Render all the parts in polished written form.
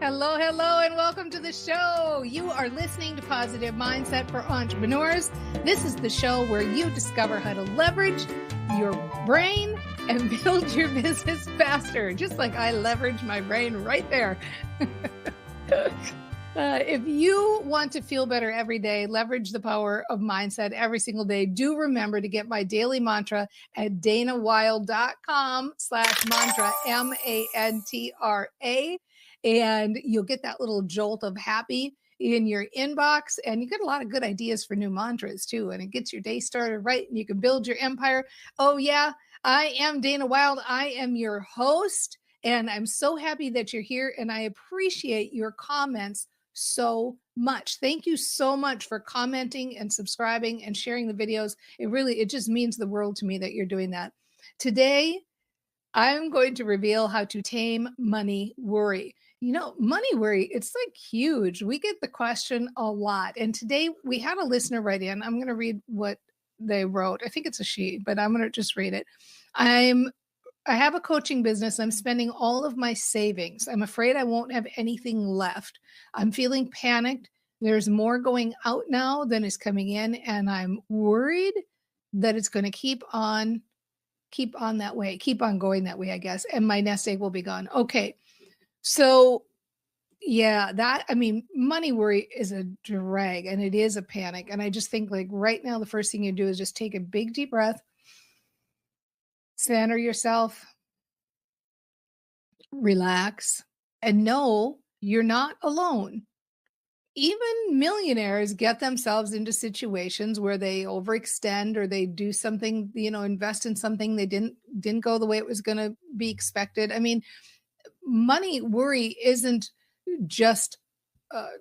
Hello, hello, and welcome to the show. You are listening to Positive Mindset for Entrepreneurs. This is the show where you discover how to leverage your brain and build your business faster, just like I leverage my brain right there. If you want to feel better every day, leverage the power of mindset every single day, do remember to get my daily mantra at danawild.com/mantra, MANTRA. And you'll get that little jolt of happy in your inbox. And you get a lot of good ideas for new mantras too. And it gets your day started right and you can build your empire. Oh, yeah. I am Dana Wild. I am your host. And I'm so happy that you're here. And I appreciate your comments so much. Thank you so much for commenting and subscribing and sharing the videos. It just means the world to me that you're doing that. Today, I'm going to reveal how to tame money worry. You know, money worry, it's like huge. We get the question a lot. And today we had a listener write in. I'm going to read what they wrote. I think it's a she, but I'm going to just read it. I have a coaching business. I'm spending all of my savings. I'm afraid I won't have anything left. I'm feeling panicked. There's more going out now than is coming in, and I'm worried that it's going to keep on that way, keep on going that way, I guess, and my nest egg will be gone. Okay. So yeah, money worry is a drag and it is a panic. And I just think like right now, the first thing you do is just take a big deep breath, center yourself, relax, and know you're not alone. Even millionaires get themselves into situations where they overextend or they do something, invest in something they didn't go the way it was going to be expected. I mean, money worry isn't just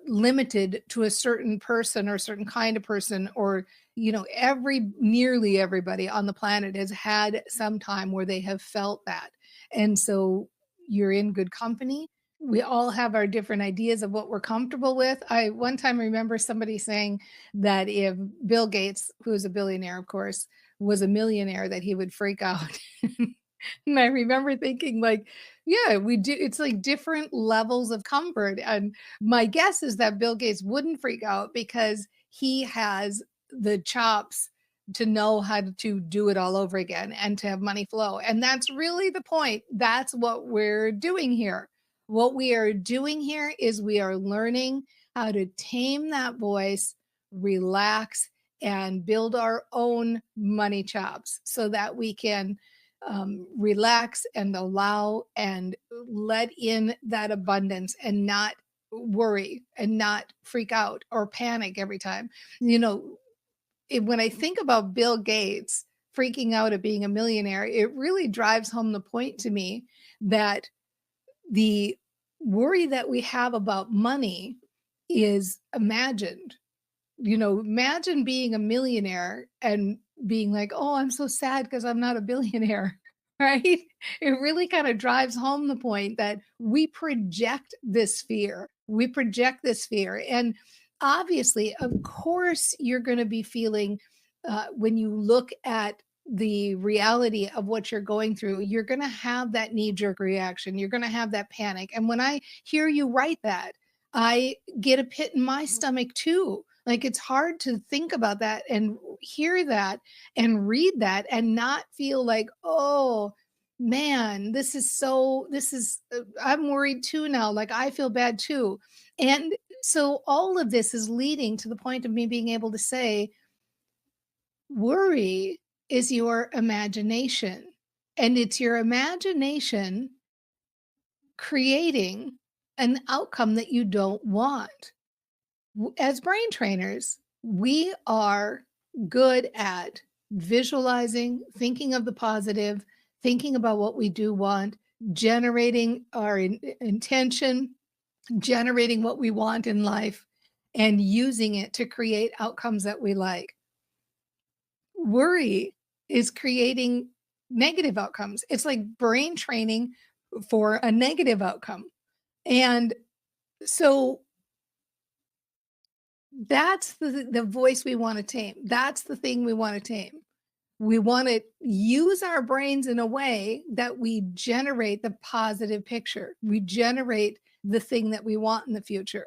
limited to a certain person or a certain kind of person, or nearly everybody on the planet has had some time where they have felt that. And so you're in good company. We all have our different ideas of what we're comfortable with. I one time remember somebody saying that if Bill Gates, who is a billionaire, of course, was a millionaire, that he would freak out. And I remember thinking like, yeah, we do. It's like different levels of comfort. And my guess is that Bill Gates wouldn't freak out because he has the chops to know how to do it all over again and to have money flow. And that's really the point. That's what we're doing here. What we are doing here is we are learning how to tame that voice, relax, and build our own money chops so that we can relax and allow and let in that abundance and not worry and not freak out or panic every time. When I think about Bill Gates freaking out at being a millionaire, it really drives home the point to me that the worry that we have about money is imagined. Imagine being a millionaire and being like, oh, I'm so sad because I'm not a billionaire, right? It really kind of drives home the point that we project this fear. And obviously, of course, you're going to be feeling when you look at the reality of what you're going through, you're going to have that knee-jerk reaction. You're going to have that panic. And when I hear you write that, I get a pit in my stomach too. Like it's hard to think about that and hear that and read that and not feel like, oh man, I'm worried too now. Like I feel bad too. And so all of this is leading to the point of me being able to say, worry is your imagination, and it's your imagination creating an outcome that you don't want. As brain trainers, we are good at visualizing, thinking of the positive, thinking about what we do want, generating our intention, generating what we want in life, and using it to create outcomes that we like. Worry is creating negative outcomes. It's like brain training for a negative outcome. And so that's the voice we want to tame. That's the thing we want to tame. We want to use our brains in a way that we generate the positive picture. We generate the thing that we want in the future.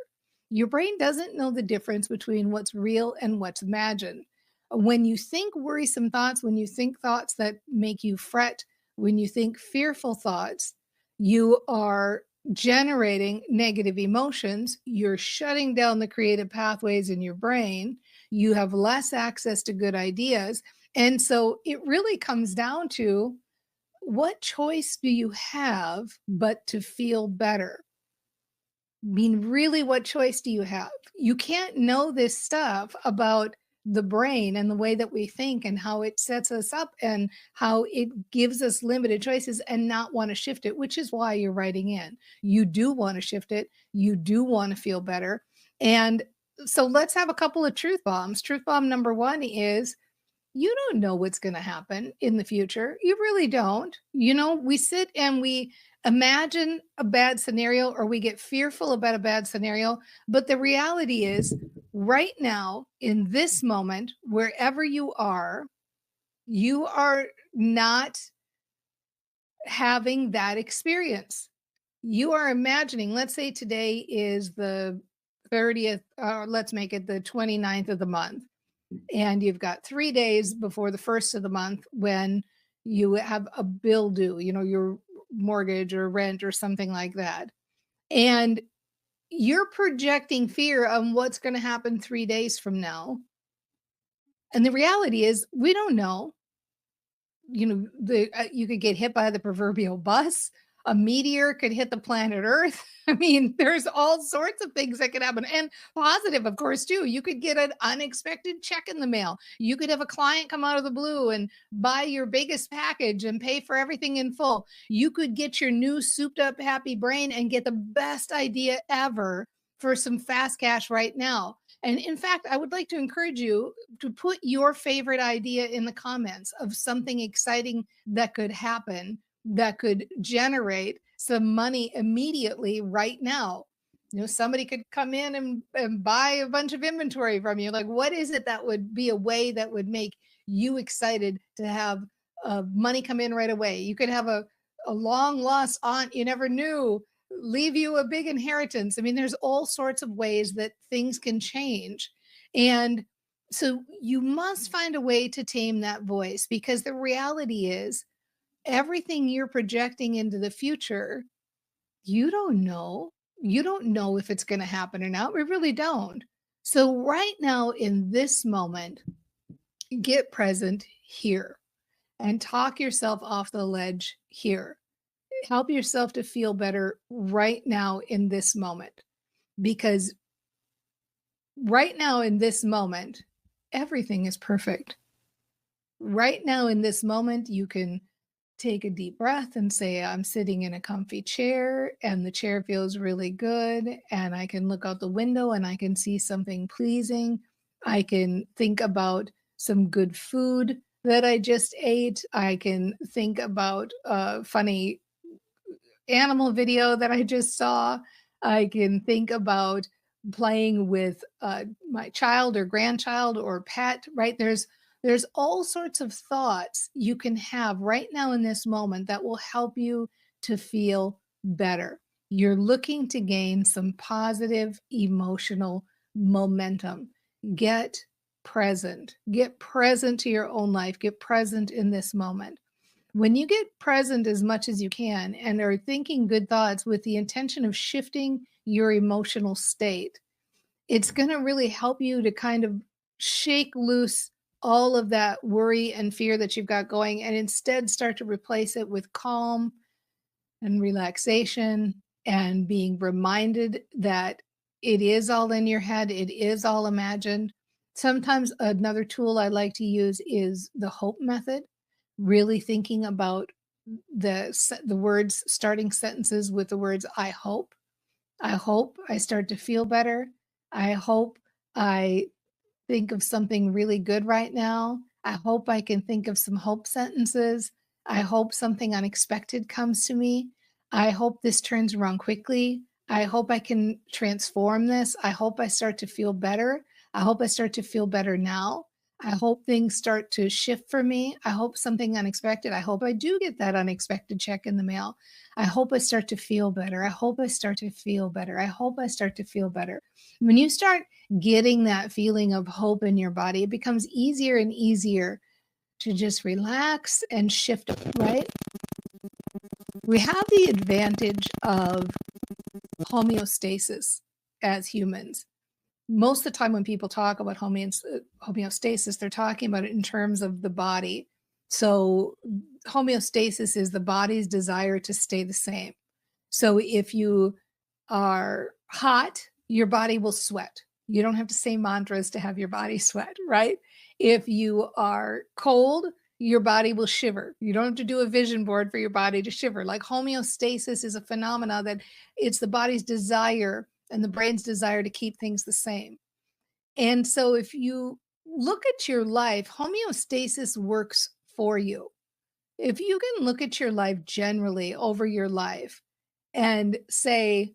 Your brain doesn't know the difference between what's real and what's imagined. When you think worrisome thoughts, when you think thoughts that make you fret, when you think fearful thoughts, you are generating negative emotions. You're shutting down the creative pathways in your brain. You have less access to good ideas. And so it really comes down to, what choice do you have but to feel better? Mean, really, what choice do you have? You can't know this stuff about the brain and the way that we think and how it sets us up and how it gives us limited choices and not want to shift it, which is why you're writing in. You do want to shift it. You do want to feel better. And so let's have a couple of truth bombs. Truth bomb number one is, you don't know what's going to happen in the future. You really don't. We sit and we imagine a bad scenario, or we get fearful about a bad scenario. But the reality is, right now, in this moment, wherever you are not having that experience. You are imagining, let's say today is the 30th, let's make it the 29th of the month, and you've got 3 days before the first of the month when you have a bill due, your mortgage or rent or something like that. And you're projecting fear on what's going to happen 3 days from now. And the reality is, we don't know. You could get hit by the proverbial bus. A meteor could hit the planet Earth. I mean, there's all sorts of things that could happen, and positive, of course, too. You could get an unexpected check in the mail. You could have a client come out of the blue and buy your biggest package and pay for everything in full. You could get your new souped up happy brain and get the best idea ever for some fast cash right now. And in fact, I would like to encourage you to put your favorite idea in the comments of something exciting that could happen, that could generate some money immediately right now. Somebody could come in and buy a bunch of inventory from you. Like, what is it that would be a way that would make you excited to have money come in right away? You could have a long lost aunt you never knew leave you a big inheritance. I mean, there's all sorts of ways that things can change. And so you must find a way to tame that voice, because the reality is, everything you're projecting into the future, you don't know. You don't know if it's going to happen or not. We really don't. So, right now, in this moment, get present here and talk yourself off the ledge here. Help yourself to feel better right now in this moment, because right now in this moment, everything is perfect. Right now in this moment, you can take a deep breath and say, I'm sitting in a comfy chair and the chair feels really good. And I can look out the window and I can see something pleasing. I can think about some good food that I just ate. I can think about a funny animal video that I just saw. I can think about playing with my child or grandchild or pet, right? There's all sorts of thoughts you can have right now in this moment that will help you to feel better. You're looking to gain some positive emotional momentum. Get present. Get present to your own life. Get present in this moment. When you get present as much as you can and are thinking good thoughts with the intention of shifting your emotional state, it's going to really help you to kind of shake loose all of that worry and fear that you've got going, and instead start to replace it with calm and relaxation and being reminded that it is all in your head, it is all imagined. Sometimes another tool I like to use is the hope method, really thinking about the words, starting sentences with the words I hope. I hope I start to feel better. I hope I think of something really good right now. I hope I can think of some hope sentences. I hope something unexpected comes to me. I hope this turns around quickly. I hope I can transform this. I hope I start to feel better. I hope I start to feel better now. I hope things start to shift for me. I hope something unexpected. I hope I do get that unexpected check in the mail. I hope I start to feel better. I hope I start to feel better. I hope I start to feel better. When you start getting that feeling of hope in your body, it becomes easier and easier to just relax and shift, right? We have the advantage of homeostasis as humans. Most of the time when people talk about homeostasis, they're talking about it in terms of the body. So homeostasis is the body's desire to stay the same. So if you are hot, your body will sweat. You don't have to say mantras to have your body sweat, right? If you are cold, your body will shiver. You don't have to do a vision board for your body to shiver. Like homeostasis is a phenomena that it's the body's desire and the brain's desire to keep things the same. And so if you look at your life, homeostasis works for you. If you can look at your life generally over your life and say,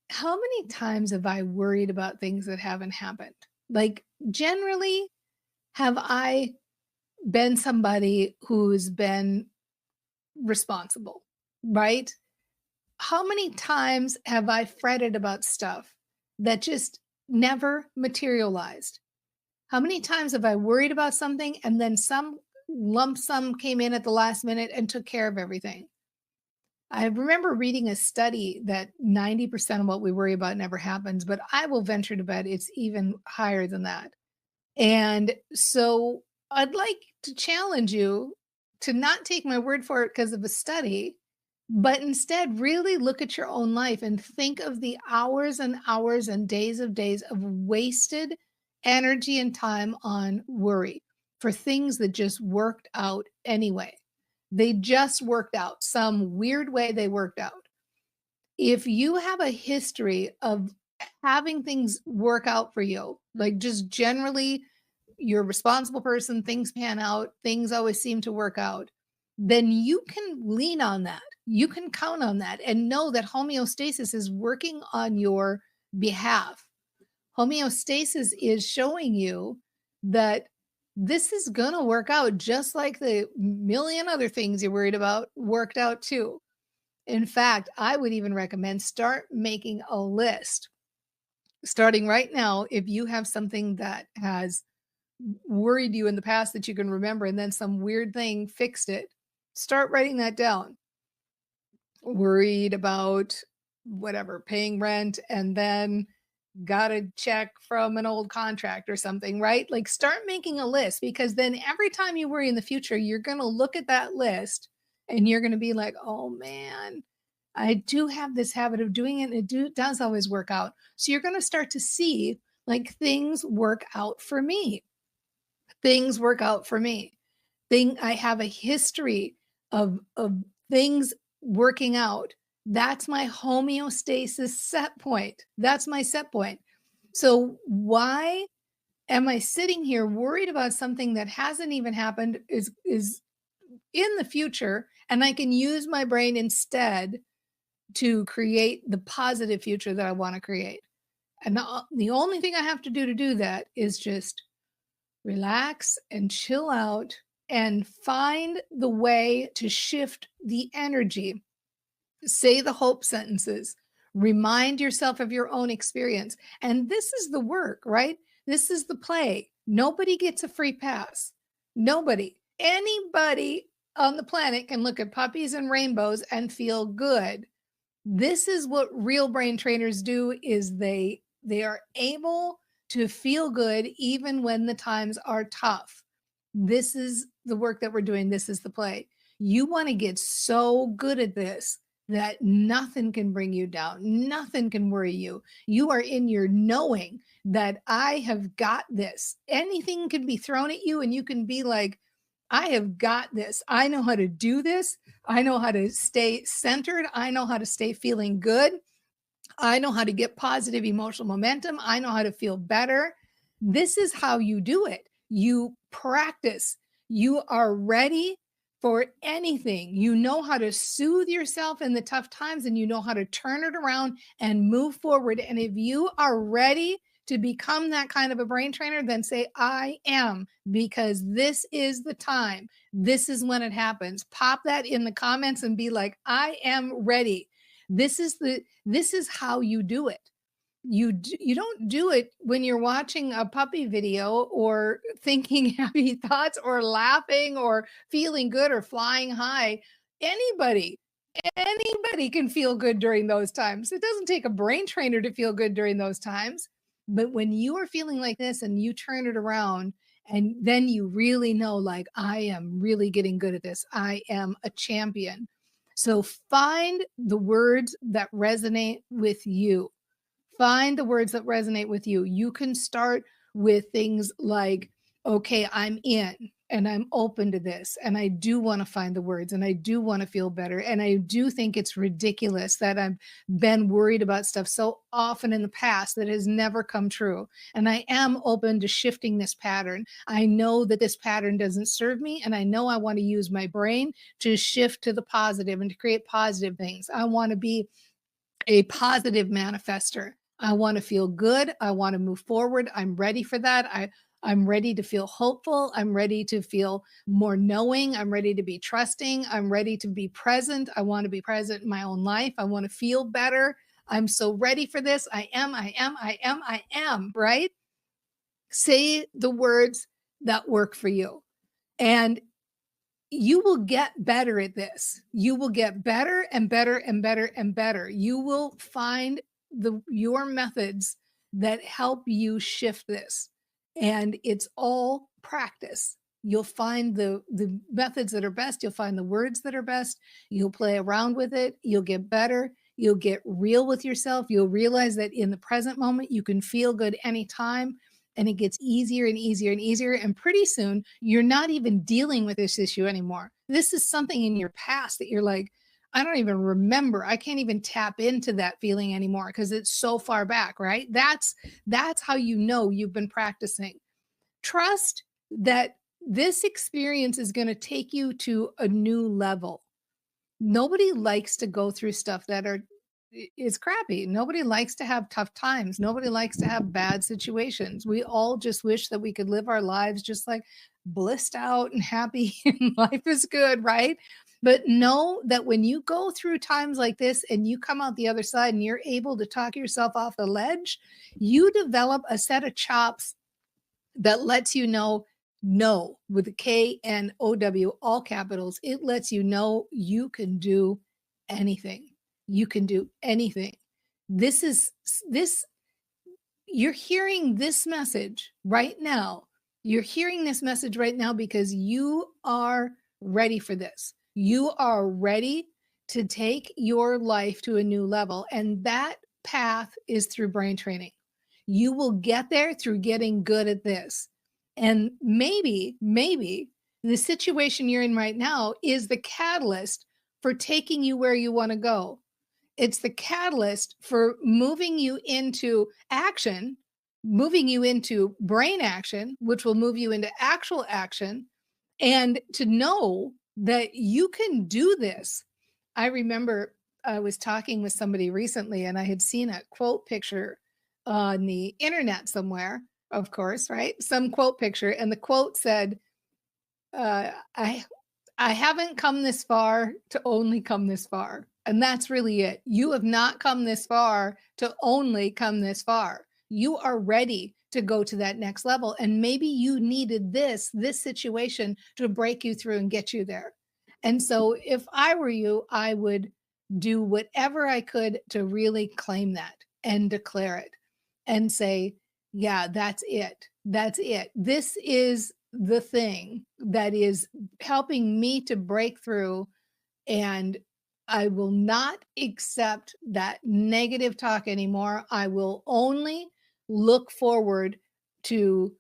how many times have I worried about things that haven't happened? Like, generally, have I been somebody who's been responsible, right? How many times have I fretted about stuff that just never materialized? How many times have I worried about something and then some lump sum came in at the last minute and took care of everything? I remember reading a study that 90% of what we worry about never happens, but I will venture to bet it's even higher than that. And so I'd like to challenge you to not take my word for it because of a study, but instead really look at your own life and think of the hours and hours and days of wasted energy and time on worry for things that just worked out anyway. They just worked out some weird way they worked out. If you have a history of having things work out for you, like just generally you're a responsible person, things pan out, things always seem to work out, then you can lean on that. You can count on that and know that homeostasis is working on your behalf. Homeostasis is showing you that this is going to work out just like the million other things you're worried about worked out too. In fact, I would even recommend start making a list. Starting right now, if you have something that has worried you in the past that you can remember and then some weird thing fixed it, start writing that down. Worried about whatever, paying rent and then got a check from an old contract or something, right? Like start making a list because then every time you worry in the future, you're going to look at that list and you're going to be like, oh man, I do have this habit of doing it. And does always work out. So you're going to start to see like things work out for me. Things work out for me. I have a history of things working out. That's my homeostasis set point. That's my set point. So why am I sitting here worried about something that hasn't even happened is in the future and I can use my brain instead to create the positive future that I want to create. And the only thing I have to do that is just relax and chill out and find the way to shift the energy. Say the hope sentences. Remind yourself of your own experience. And this is the work, right? This is the play. Nobody gets a free pass. Nobody. Anybody on the planet can look at puppies and rainbows and feel good. This is what real brain trainers do is they are able to feel good even when the times are tough. This is the work that we're doing. This is the play. You want to get so good at this that nothing can bring you down. Nothing can worry you. You are in your knowing that I have got this. Anything can be thrown at you and you can be like, I have got this. I know how to do this. I know how to stay centered. I know how to stay feeling good. I know how to get positive emotional momentum. I know how to feel better. This is how you do it. You practice. You are ready for anything. You know how to soothe yourself in the tough times and you know how to turn it around and move forward. And if you are ready to become that kind of a brain trainer, then say, I am, because this is the time. This is when it happens. Pop that in the comments and be like, I am ready. This is how you do it. You don't do it when you're watching a puppy video or thinking happy thoughts or laughing or feeling good or flying high. Anybody Anybody can feel good during those times. It doesn't take a brain trainer to feel good during those times. But when you are feeling like this and you turn it around, and then you really know, like, I am really getting good at this, I am a champion. So find the words that resonate with you. Find the words that resonate with you. You can start with things like, okay, I'm in and I'm open to this. And I do want to find the words and I do want to feel better. And I do think it's ridiculous that I've been worried about stuff so often in the past that has never come true. And I am open to shifting this pattern. I know that this pattern doesn't serve me. And I know I want to use my brain to shift to the positive and to create positive things. I want to be a positive manifester. I want to feel good. I want to move forward. I'm ready for that. I'm ready to feel hopeful. I'm ready to feel more knowing. I'm ready to be trusting. I'm ready to be present. I want to be present in my own life. I want to feel better. I'm so ready for this. I am, right? Say the words that work for you. And you will get better at this. You will get better and better and better and better. You will find your methods that help you shift this. And it's all practice. You'll find the methods that are best. You'll find the words that are best. You'll play around with it. You'll get better. You'll get real with yourself. You'll realize that in the present moment, you can feel good anytime, and it gets easier and easier and easier. And pretty soon, you're not even dealing with this issue anymore. This is something in your past that you're like, I don't even remember. I can't even tap into that feeling anymore because it's so far back, right? That's how you know you've been practicing. Trust that this experience is going to take you to a new level. Nobody likes to go through stuff that is crappy. Nobody likes to have tough times. Nobody likes to have bad situations. We all just wish that we could live our lives just like blissed out and happy and life is good, right? But know that when you go through times like this and you come out the other side and you're able to talk yourself off the ledge, you develop a set of chops that lets you know no with a KNOW, all capitals. It lets you know you can do anything. You can do anything. This you're hearing this message right now. You're hearing this message right now because you are ready for this. You are ready to take your life to a new level. And that path is through brain training. You will get there through getting good at this. And maybe the situation you're in right now is the catalyst for taking you where you want to go. It's the catalyst for moving you into action, moving you into brain action, which will move you into actual action, and to know that you can do this. I remember I was talking with somebody recently and I had seen a quote picture on the internet somewhere, of course, right? Some quote picture, and the quote said, uh, I I haven't come this far to only come this far. And that's really it. You have not come this far to only come this far. You are ready to go to that next level. And maybe you needed this situation to break you through and get you there. And so if I were you, I would do whatever I could to really claim that and declare it and say, yeah, that's it. That's it. This is the thing that is helping me to break through, and I will not accept that negative talk anymore. I will only look forward to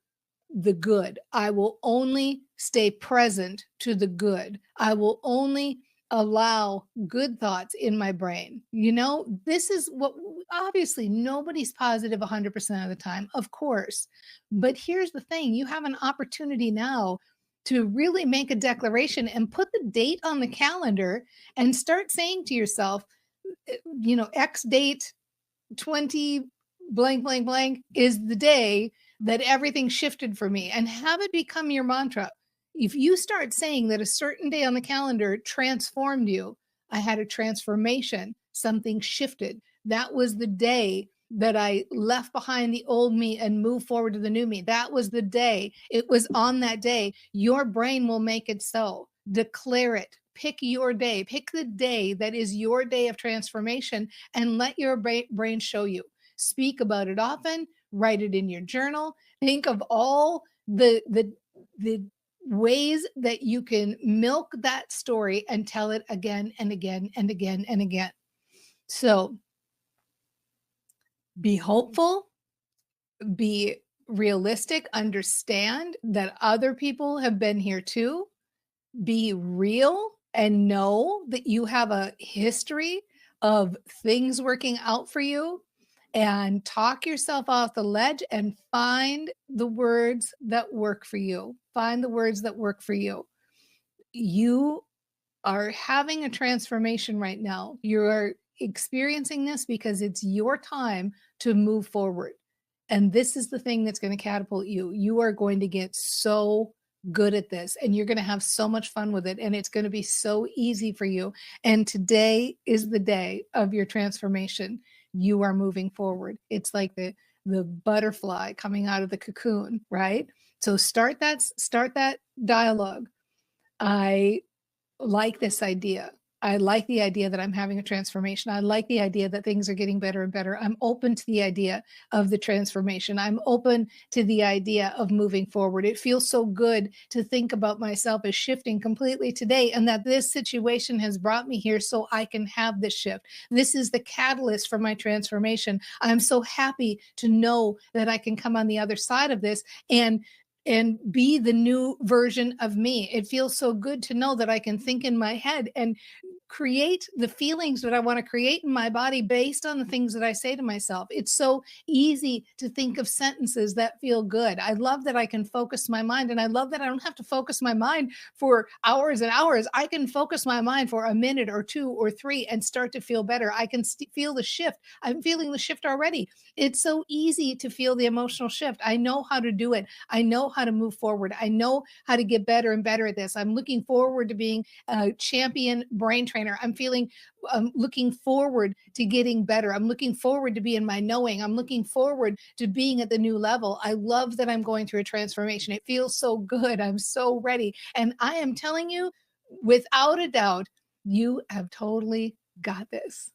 the good. I will only stay present to the good. I will only allow good thoughts in my brain. You know, this is what obviously nobody's positive 100% of the time, of course. But here's the thing, you have an opportunity now to really make a declaration and put the date on the calendar and start saying to yourself, you know, X date 20 blank, blank, blank is the day that everything shifted for me, and have it become your mantra. If you start saying that a certain day on the calendar transformed you, I had a transformation, something shifted. That was the day that I left behind the old me and moved forward to the new me. That was the day. It was on that day. Your brain will make it so. Declare it. Pick your day. Pick the day that is your day of transformation and let your brain show you. Speak about it often, write it in your journal. Think of all the ways that you can milk that story and tell it again and again and again and again. So be hopeful, be realistic, understand that other people have been here too. Be real and know that you have a history of things working out for you, and talk yourself off the ledge and find the words that work for you. Find the words that work for you. You are having a transformation right now. You're experiencing this because it's your time to move forward. And this is the thing that's going to catapult you. You are going to get so good at this and you're going to have so much fun with it. And it's going to be so easy for you. And today is the day of your transformation. You are moving forward. It's like the butterfly coming out of the cocoon, right? So start that dialogue. I like this idea. I like the idea that I'm having a transformation. I like the idea that things are getting better and better. I'm open to the idea of the transformation. I'm open to the idea of moving forward. It feels so good to think about myself as shifting completely today, and that this situation has brought me here so I can have this shift. This is the catalyst for my transformation. I'm so happy to know that I can come on the other side of this and be the new version of me. It feels so good to know that I can think in my head and create the feelings that I want to create in my body based on the things that I say to myself. It's so easy to think of sentences that feel good. I love that I can focus my mind, and I love that I don't have to focus my mind for hours and hours. I can focus my mind for a minute or two or three and start to feel better. I can feel the shift. I'm feeling the shift already. It's so easy to feel the emotional shift. I know how to do it. I know how to move forward. I know how to get better and better at this. I'm looking forward to being a champion brain trainer. I'm looking forward to getting better. I'm looking forward to being my knowing. I'm looking forward to being at the new level. I love that I'm going through a transformation. It feels so good. I'm so ready. And I am telling you, without a doubt, you have totally got this.